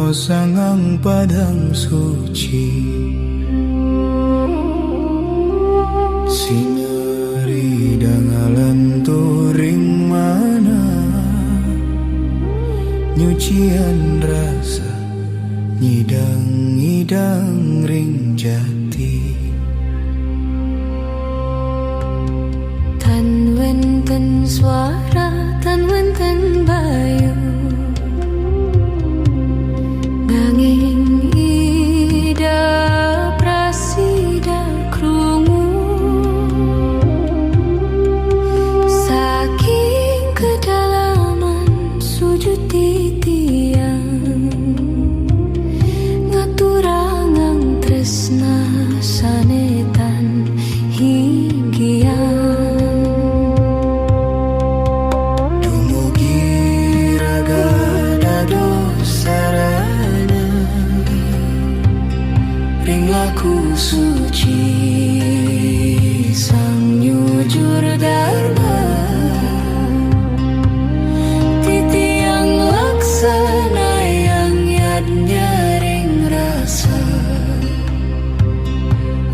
sangang padang suci, sineri dangalan turing mana, nyucian rasa ngidang-ngidang ring jati. Tan wenten suara, tan wenten bayu, nanging ida prasida krungu. Saking kedalaman sujud titiang, ngaturangang tresna sanetan hinggian. Laku suci sang nyujur dharma, titiang laksana yang yad nyaring rasa,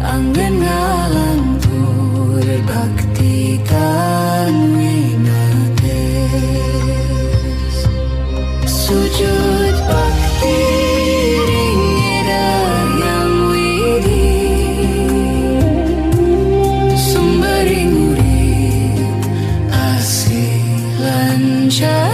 anggen ngalantur bakti kan winates, sujud bakti lancar.